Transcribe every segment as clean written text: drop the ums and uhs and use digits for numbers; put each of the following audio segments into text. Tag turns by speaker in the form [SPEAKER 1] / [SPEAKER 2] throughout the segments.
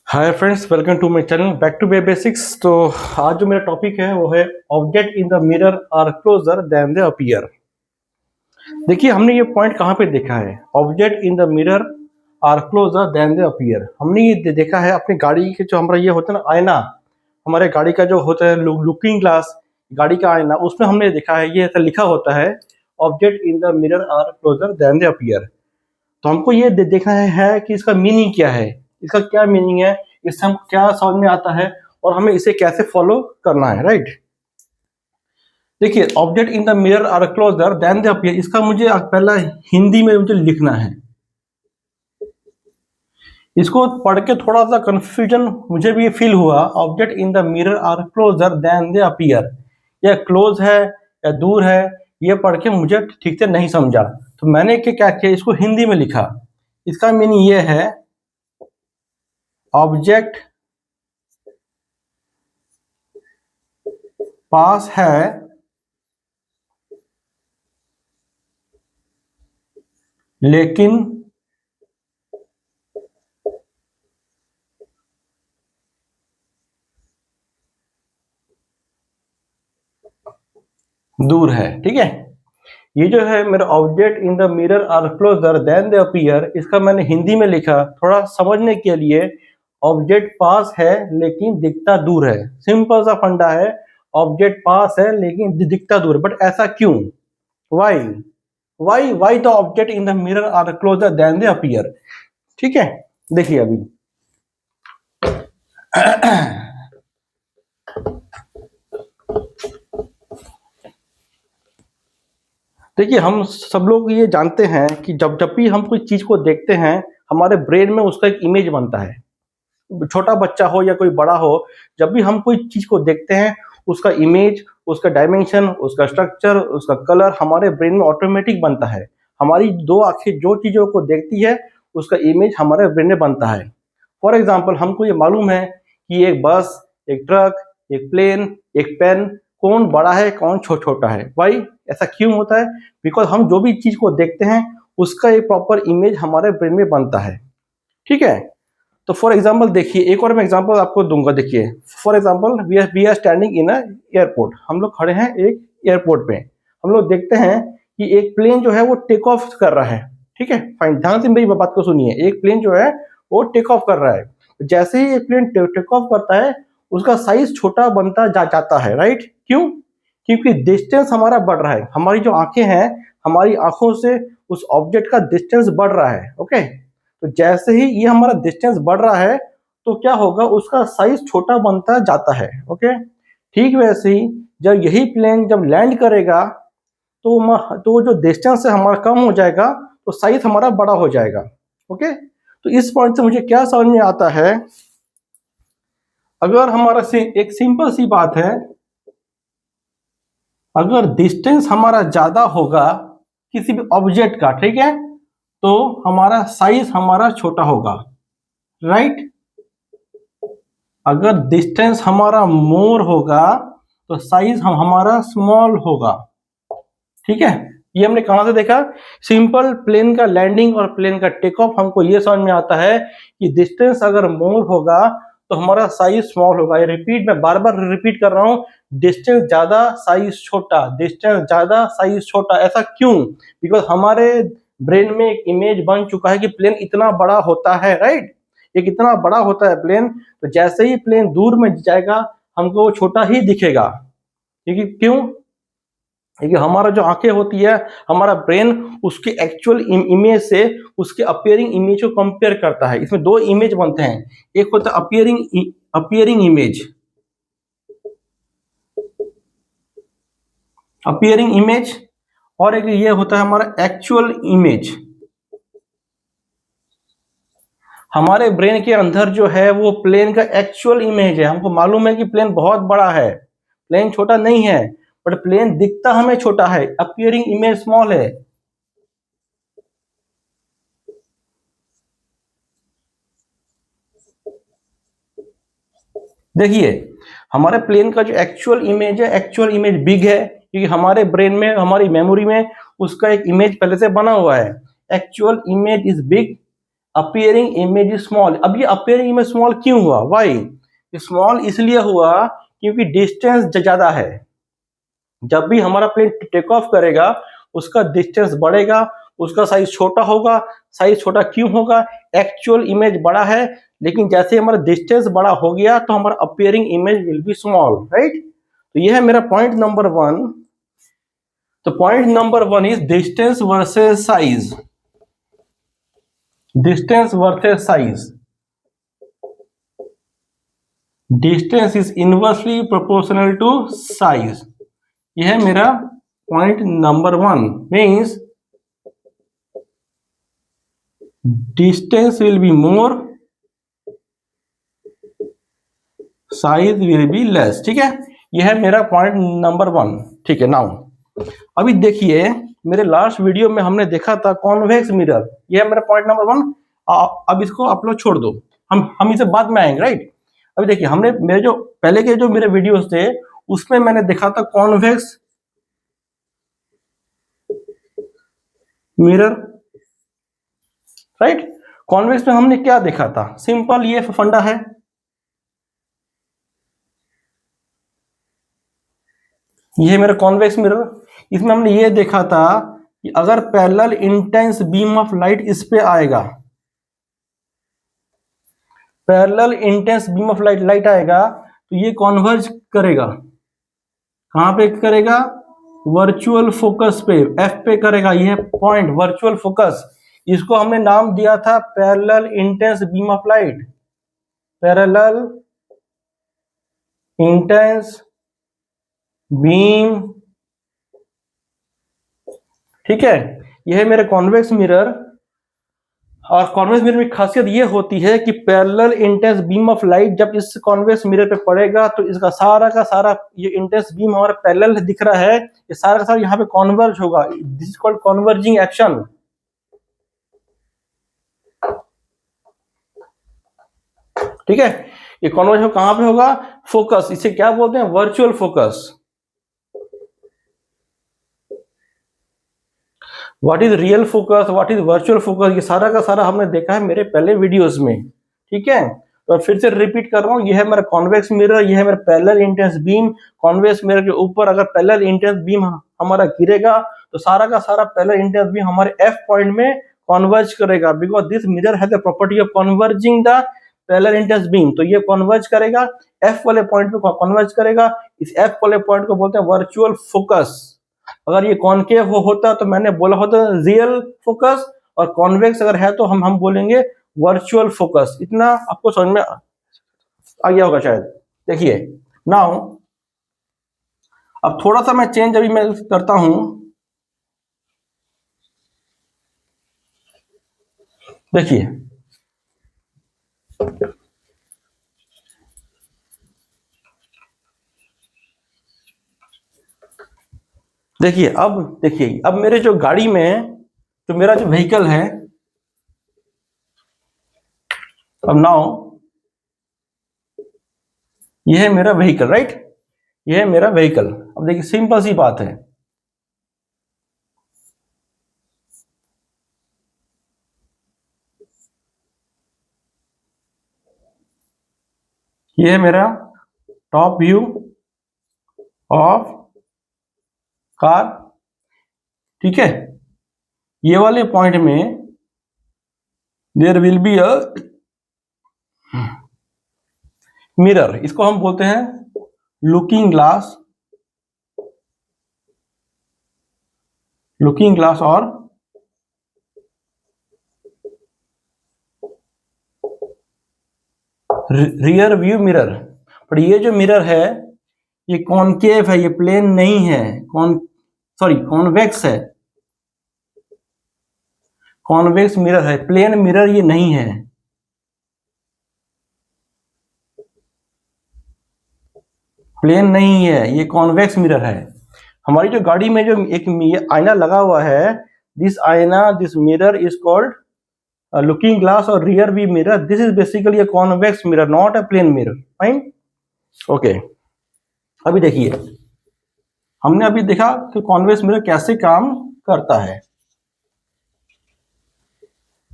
[SPEAKER 1] Hi friends, welcome to my channel back to basics. तो आज जो मेरा टॉपिक है वो है object in the mirror are closer than they appear. देखिए, हमने ये पॉइंट कहाँ पे देखा है? Object in the mirror are closer than they appear. हमने ये देखा है अपनी गाड़ी के जो हमारा ये होता है ना आईना, हमारे गाड़ी का जो होता है लुकिंग ग्लास, गाड़ी का आईना, उसमें हमने देखा है ये ऐसा लिखा होता है object in the mirror are closer than they appear. तो हमको ये देखना है कि इसका मीनिंग क्या है, इसका क्या मीनिंग है, इससे हमको क्या समझ में आता है और हमें इसे कैसे फॉलो करना है, राइट। देखिए, object in the mirror are closer than they appear, इसका मुझे पहला हिंदी में मुझे लिखना है। इसको पढ़ के थोड़ा सा कंफ्यूजन मुझे भी फील हुआ। Object in the mirror are closer than they appear, यह क्लोज है या दूर है, ये पढ़ के मुझे ठीक से नहीं समझा। तो मैंने क्या किया, इसको हिंदी में लिखा। इसका मीनिंग ये है, ऑब्जेक्ट पास है लेकिन दूर है। ठीक है, ये जो है मेरा object in the mirror are closer than they appear, इसका मैंने हिंदी में लिखा थोड़ा समझने के लिए। ऑब्जेक्ट पास है लेकिन दिखता दूर है। सिंपल सा फंडा है, ऑब्जेक्ट पास है लेकिन दिखता दूर है। बट ऐसा क्यों? Why why the object in the mirror are closer than they appear. ठीक है, देखिए अभी देखिए, हम सब लोग ये जानते हैं कि जब जब भी हम कोई चीज को देखते हैं, हमारे ब्रेन में उसका एक इमेज बनता है। छोटा बच्चा हो या कोई बड़ा हो, जब भी हम कोई चीज को देखते हैं, उसका इमेज, उसका डायमेंशन, उसका स्ट्रक्चर, उसका कलर हमारे ब्रेन में ऑटोमेटिक बनता है। हमारी दो आंखें जो चीजों को देखती है, उसका इमेज हमारे ब्रेन में बनता है। फॉर एग्जाम्पल, हमको ये मालूम है कि एक बस, एक ट्रक, एक प्लेन, एक पेन, कौन बड़ा है कौन छोटा है। भाई, ऐसा क्यों होता है? बिकॉज हम जो भी चीज को देखते हैं, उसका एक प्रॉपर इमेज हमारे ब्रेन में बनता है। ठीक है, तो फॉर एग्जाम्पल देखिए, एक और मैं एग्जाम्पल आपको दूंगा। देखिए, for example we are standing in a airport. हम लोग खड़े हैं एक एयरपोर्ट पे। हम लोग देखते हैं कि एक प्लेन जो है वो टेक ऑफ कर रहा है। ठीक है, फाइन, ध्यान से मेरी बात को सुनिए। एक प्लेन जो है वो टेक ऑफ कर रहा है। जैसे ही एक प्लेन टेक ऑफ करता है, उसका साइज छोटा बनता जाता है, राइट। क्यों? क्योंकि डिस्टेंस हमारा बढ़ रहा है। हमारी जो आंखें हैं, हमारी आंखों से उस ऑब्जेक्ट का डिस्टेंस बढ़ रहा है। ओके, तो जैसे ही ये हमारा डिस्टेंस बढ़ रहा है, तो क्या होगा, उसका साइज छोटा बनता जाता है। ओके, ठीक वैसे ही जब यही प्लेन जब लैंड करेगा, तो जो डिस्टेंस है हमारा कम हो जाएगा, तो साइज हमारा बड़ा हो जाएगा। ओके, तो इस पॉइंट से मुझे क्या समझ में आता है, अगर हमारा एक सिंपल सी बात है, अगर डिस्टेंस हमारा ज्यादा होगा किसी भी ऑब्जेक्ट का, ठीक है, तो हमारा साइज हमारा छोटा होगा, राइट। अगर डिस्टेंस हमारा मोर होगा तो साइज हमारा स्मॉल होगा। ठीक है, ये हमने कहां से देखा? सिंपल प्लेन का लैंडिंग और प्लेन का टेक ऑफ, हमको ये समझ में आता है कि डिस्टेंस अगर मोर होगा तो हमारा साइज स्मॉल होगा। ये रिपीट, मैं बार बार रिपीट कर रहा हूं, डिस्टेंस ज्यादा साइज छोटा, डिस्टेंस ज्यादा साइज छोटा। ऐसा क्यों? बिकॉज हमारे ब्रेन में एक इमेज बन चुका है कि प्लेन इतना बड़ा होता है, राइट। ये कितना बड़ा होता है प्लेन, तो जैसे ही प्लेन दूर में जाएगा, हमको वो छोटा ही दिखेगा। क्योंकि क्यों? क्योंकि हमारा जो आंखें होती है, हमारा ब्रेन उसके एक्चुअल इमेज से उसके अपियरिंग इमेज को कंपेयर करता है। इसमें दो इमेज बनते हैं, एक होता है अपियरिंग इमेज, अपियरिंग इमेज, और एक ये होता है हमारा एक्चुअल इमेज। हमारे ब्रेन के अंदर जो है वो प्लेन का एक्चुअल इमेज है। हमको मालूम है कि प्लेन बहुत बड़ा है, प्लेन छोटा नहीं है, बट प्लेन दिखता हमें छोटा है, अपियरिंग इमेज स्मॉल है। देखिए, हमारे प्लेन का जो एक्चुअल इमेज है, एक्चुअल इमेज बिग है, क्योंकि हमारे ब्रेन में, हमारी मेमोरी में उसका एक इमेज पहले से बना हुआ है। Actual image is big appearing image small. अब ये अपीयरिंग इमेज स्मॉल क्यों हुआ, वाई स्मॉल? इसलिए हुआ क्योंकि डिस्टेंस ज्यादा है। जब भी हमारा प्लेन टेक ऑफ करेगा उसका डिस्टेंस बढ़ेगा, उसका साइज छोटा होगा। साइज छोटा क्यों होगा? एक्चुअल इमेज बड़ा है, लेकिन जैसे हमारा डिस्टेंस बड़ा हो गया तो हमारा appearing image will be small, right. तो ये है मेरा पॉइंट नंबर 1। तो point number 1 is distance versus size. Distance versus size. Distance is inversely proportional to size. यह है मेरा point number 1। Means distance will be more, size will be less. ठीक है, यह है मेरा पॉइंट नंबर 1। ठीक है, नाउ अभी देखिए मेरे लास्ट वीडियो में हमने देखा था कॉन्वेक्स मिरर। यह है मेरा पॉइंट नंबर 1। अब इसको आप लोग छोड़ दो, हम इसे बाद में आएंगे, राइट। अभी देखिए हमने मेरे जो पहले के जो मेरे वीडियोस थे उसमें मैंने देखा था कॉन्वेक्स मिरर, राइट। कॉन्वेक्स में हमने क्या देखा था? सिंपल ये फंडा है, ये है मेरा कॉन्वेक्स मिरर। इसमें हमने ये देखा था कि अगर parallel intense beam of light इस पे आएगा, parallel intense beam of light आएगा तो ये कॉन्वर्ज करेगा। कहां पे करेगा? वर्चुअल फोकस पे, एफ पे करेगा। ये पॉइंट वर्चुअल फोकस, इसको हमने नाम दिया था parallel intense beam of light. Parallel intense beam, ठीक है। यह है मेरे कॉन्वेक्स मिरर। और कॉन्वेक्स मिरर में खासियत ये होती है कि parallel intense beam of light जब इस कॉन्वेक्स मिरर पे पड़ेगा तो इसका सारा का सारा ये इंटेंस बीम हमारा पैरेलल दिख रहा है, ये सारा का सारा यहाँ पे कॉन्वर्ज होगा। This is called converging action. ठीक है, ये कॉन्वर्ज कहां पे होगा? फोकस। इसे क्या बोलते हैं? Virtual focus. What is real focus, what is virtual focus, ये सारा का सारा हमने देखा है मेरे पहले वीडियोस में। ठीक है, तो फिर से रिपीट कर रहा हूँ, ये है मेरा कॉन्वेक्स मिरर, ये है मेरा parallel intense beam. Convex mirror के ऊपर अगर पैरेलल इंटेंस बीम हमारा गिरेगा तो सारा का सारा पैरेलल इंटेंस बीम हमारे एफ पॉइंट में कॉन्वर्ज करेगा, because this mirror has the property of converging the parallel intense beam. तो ये कॉन्वर्ज करेगा, एफ वाले पॉइंट पे कॉन्वर्ज करेगा। इस एफ वाले पॉइंट को बोलते हैं वर्चुअल फोकस। अगर ये कॉनकेव होता तो मैंने बोला होता रियल फोकस, और कॉन्वेक्स अगर है तो हम बोलेंगे वर्चुअल फोकस। इतना आपको समझ में आ गया होगा शायद। देखिए नाउ अब थोड़ा सा मैं चेंज अभी मैं करता हूं। देखिए देखिए अब मेरे जो गाड़ी में जो मेरा जो व्हीकल है, अब नाउ ये है मेरा व्हीकल, राइट। ये है मेरा व्हीकल। अब देखिए सिंपल सी बात है, ये है मेरा टॉप व्यू ऑफ कार। ठीक है, ये वाले पॉइंट में there will be a mirror, इसको हम बोलते हैं लुकिंग ग्लास। लुकिंग ग्लास और रियर व्यू मिरर। पर ये जो मिरर है ये कॉनकेव है, ये प्लेन नहीं है। कॉन्वेक्स है। कॉन्वेक्स मिरर है, प्लेन मिरर ये नहीं है। प्लेन नहीं है, ये कॉन्वेक्स मिरर है। हमारी जो गाड़ी में जो एक आईना लगा हुआ है, this mirror is called looking glass और rear view mirror. This is basically a convex mirror, not a plane mirror. Fine, okay. अभी देखिए हमने अभी देखा कि कॉन्वेक्स मिरर कैसे काम करता है।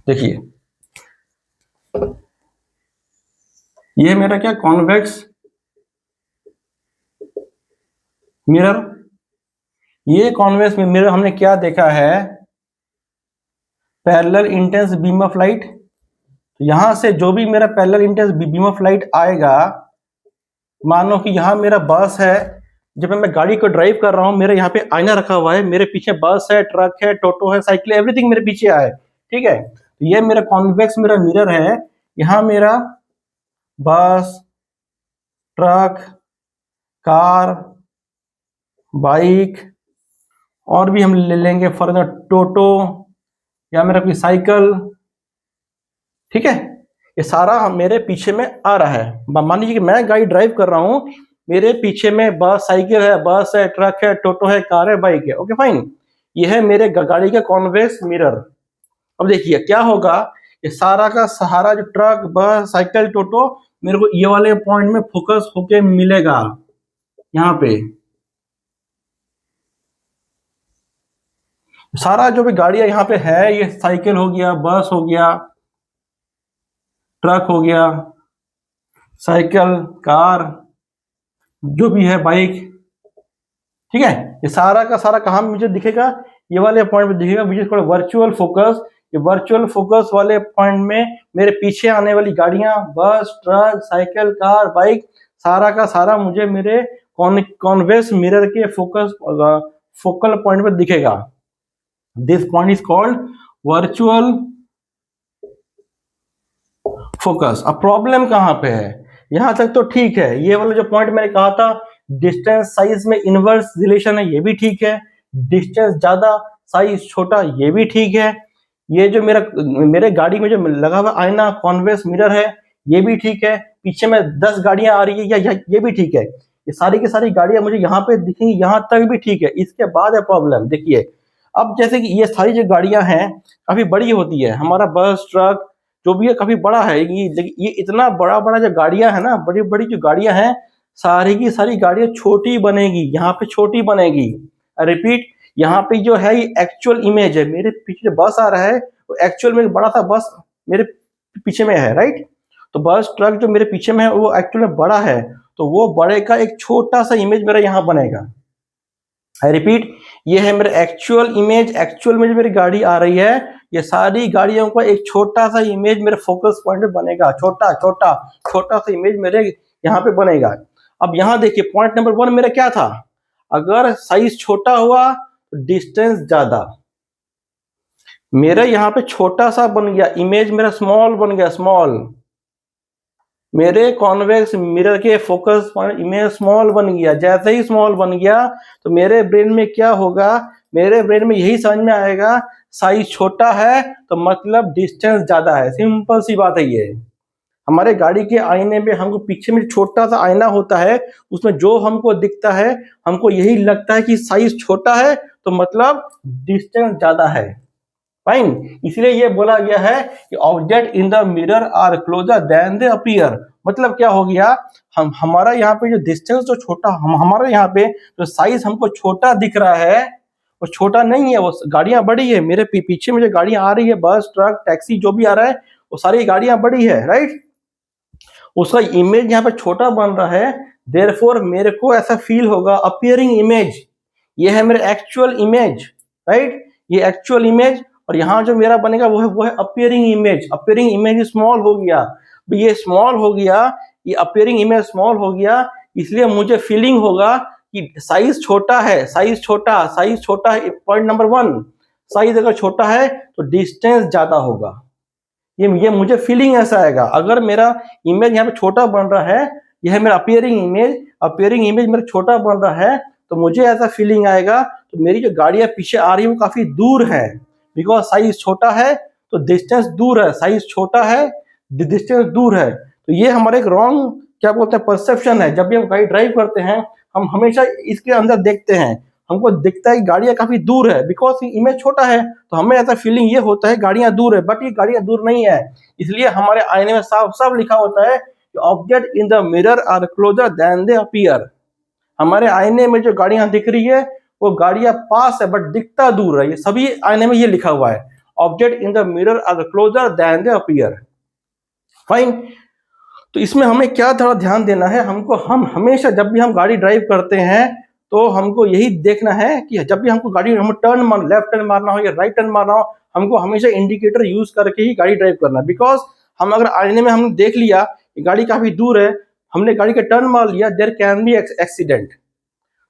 [SPEAKER 1] देखिए ये मेरा क्या कॉन्वेक्स मिरर, ये कॉन्वेक्स मिरर हमने क्या देखा है, parallel intense beam of light. तो यहां से जो भी मेरा parallel intense beam of light आएगा, मानो कि यहाँ मेरा बस है, जब मैं गाड़ी को ड्राइव कर रहा हूँ, मेरे यहाँ पे आईना रखा हुआ है, मेरे पीछे बस है, ट्रक है, टोटो है, साइकिल है, एवरीथिंग मेरे पीछे है, ठीक है। तो ये मेरा कॉन्वेक्स मेरा मिरर है, यहाँ मेरा बस, ट्रक, कार, बाइक, और भी हम ले लेंगे फॉर टोटो या मेरा कोई साइकिल, ठीक है। ये सारा मेरे पीछे में आ रहा है। मान लीजिए कि मैं गाड़ी ड्राइव कर रहा हूँ, मेरे पीछे में बस, साइकिल है, बस है, ट्रक है, टोटो है, कार है, बाइक है, ओके फाइन। ये है मेरे गाड़ी का कॉन्वेक्स मिरर। अब देखिए क्या होगा, ये सारा का सहारा जो ट्रक, बस, साइकिल, टोटो, मेरे को ये वाले पॉइंट में फोकस होके मिलेगा, यहाँ पे सारा जो भी गाड़ियां यहाँ पे है, ये साइकिल हो गया, बस हो गया, ट्रक हो गया, साइकिल, कार, जो भी है, बाइक, ठीक है। ये सारा का सारा कहाँ मुझे दिखेगा, ये वाले पॉइंट में दिखेगा, which is called virtual focus. ये वर्चुअल फोकस वाले पॉइंट में मेरे पीछे आने वाली गाड़ियां, बस, ट्रक, साइकिल, कार, बाइक, सारा का सारा मुझे मेरे कॉन्वेक्स मिरर के फोकल पॉइंट पे दिखेगा। This point is called virtual focus. अब प्रॉब्लम कहां पे है, यहां तक तो ठीक है, ये वाला जो पॉइंट मैंने कहा था डिस्टेंस साइज में इनवर्स रिलेशन है, ये भी ठीक है। डिस्टेंस ज्यादा, साइज छोटा, ये भी ठीक है। ये जो मेरे गाड़ी में जो लगा हुआ आईना कॉन्वेक्स मिरर है, ये भी ठीक है। पीछे में 10 गाड़ियां आ रही है, या ये भी ठीक है। ये सारी की सारी गाड़ियां मुझे यहाँ पे दिखेंगी, यहाँ तक भी ठीक है। इसके बाद है प्रॉब्लम, देखिए अब जैसे कि ये सारी जो गाड़ियां हैं काफी बड़ी होती है, हमारा बस, ट्रक जो भी है काफी बड़ा है। ये इतना बड़ा बड़ा जो गाड़ियां है ना, बड़ी बड़ी जो गाड़ियां हैं, सारी की सारी गाड़ियां छोटी बनेगी, यहाँ पे छोटी बनेगी। रिपीट, यहाँ पे जो है ये एक्चुअल इमेज है, मेरे पीछे बस आ रहा है वो एक्चुअल में बड़ा सा बस मेरे पीछे में है, राइट। तो बस, ट्रक जो मेरे पीछे में है वो एक्चुअल में बड़ा है, तो वो बड़े का एक छोटा सा इमेज मेरा यहाँ बनेगा। आई रिपीट, ये है मेरा एक्चुअल इमेज, एक्चुअल में जो मेरी गाड़ी आ रही है, ये सारी गाड़ियों का एक छोटा सा इमेज मेरे फोकस पॉइंट पे बनेगा, छोटा छोटा छोटा सा इमेज मेरे यहाँ पे बनेगा। अब यहाँ देखिए पॉइंट नंबर 1 मेरा क्या था, अगर साइज छोटा हुआ तो डिस्टेंस ज्यादा, मेरा यहाँ पे छोटा सा बन गया, इमेज मेरा स्मॉल बन गया, स्मॉल। मेरे कॉन्वेक्स मिरर के फोकस पॉइंट इमेज स्मॉल बन गया। जैसे ही स्मॉल बन गया तो मेरे ब्रेन में क्या होगा, मेरे ब्रेन में यही समझ में आएगा, साइज छोटा है तो मतलब डिस्टेंस ज्यादा है। सिंपल सी बात है ये। हमारे गाड़ी के आईने में हमको पीछे में छोटा सा आईना होता है, उसमें जो हमको दिखता है, हमको यही लगता है कि साइज छोटा है तो मतलब डिस्टेंस ज्यादा है, फाइन। इसलिए ये बोला गया है कि object in the mirror are closer than they appear. मतलब क्या हो गया, हमारा यहाँ पे जो डिस्टेंस जो छोटा, हमारा यहाँ पे जो साइज हमको छोटा दिख रहा है वो छोटा नहीं है, वो गाड़ियां बड़ी है। मेरे पीछे में जो गाड़ियां आ रही है, बस, ट्रक, टैक्सी जो भी आ रहा है, वो सारी गाड़ियां बड़ी है, राइट। उसका इमेज यहाँ पे छोटा बन रहा है, देयरफॉर मेरे को ऐसा फील होगा, अपीयरिंग इमेज। ये है मेरा एक्चुअल इमेज, राइट, ये एक्चुअल इमेज। और यहाँ जो मेरा बनेगा वो है appearing image. Appearing image small हो गया, ये स्मॉल हो गया, ये अपीयरिंग इमेज स्मॉल हो गया, इसलिए मुझे फीलिंग होगा कि साइज छोटा है, साइज छोटा, साइज छोटा है। पॉइंट नंबर 1, साइज अगर छोटा है तो डिस्टेंस ज्यादा होगा। ये मुझे फीलिंग ऐसा आएगा। अगर मेरा इमेज यहाँ पे छोटा बन रहा है, यह है मेरा अपीयरिंग इमेज, अपीयरिंग इमेज मेरा छोटा बन रहा है, तो मुझे ऐसा फीलिंग आएगा तो मेरी जो गाड़ियां पीछे आ रही है वो काफी दूर है, बिकॉज साइज छोटा है तो डिस्टेंस दूर है, साइज छोटा है डिस्टेंस दूर है। तो ये हमारे एक रॉन्ग क्या बोलते हैं परसेप्शन है। जब भी हम गाड़ी ड्राइव करते हैं हम हमेशा इसके अंदर देखते हैं, हमको दिखता है कि गाड़ियां काफी दूर है, बिकॉज इमेज छोटा है तो हमें ऐसा फीलिंग ये होता है गाड़ियां दूर है, बट ये गाड़ियां दूर नहीं है। इसलिए हमारे आईने में साफ साफ लिखा होता है कि object in the mirror are closer than they appear. हमारे आईने में जो गाड़ियां दिख रही है वो गाड़ियां पास है बट दिखता दूर है। ये सभी आईने में ये लिखा हुआ है, object in the mirror are closer than they appear. Fine. तो इसमें हमें क्या थोड़ा ध्यान देना है, हम हमेशा जब भी हम गाड़ी ड्राइव करते हैं तो हमको यही देखना है कि जब भी हमको गाड़ी हम लेफ्ट टर्न मारना हो या राइट टर्न मारना हो, हमको हमेशा इंडिकेटर यूज करके ही गाड़ी ड्राइव करना है। बिकॉज हम अगर आईने में हमने देख लिया कि गाड़ी काफी दूर है, हमने गाड़ी का टर्न मार लिया, देयर कैन बी एक्सीडेंट।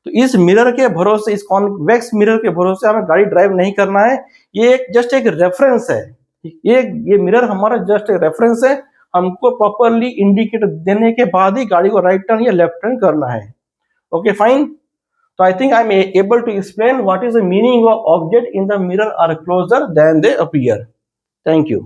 [SPEAKER 1] तो इस मिरर के भरोसे, इस कॉन्वेक्स मिरर के भरोसे हमें गाड़ी ड्राइव नहीं करना है। ये जस्ट एक रेफरेंस है, ये मिरर हमारा जस्ट एक रेफरेंस है। हमको प्रॉपरली इंडिकेटर देने के बाद ही गाड़ी को राइट टर्न या लेफ्ट टर्न करना है। Okay fine. तो I think I am able to explain what is the meaning of object in the mirror are closer than they appear. Thank you.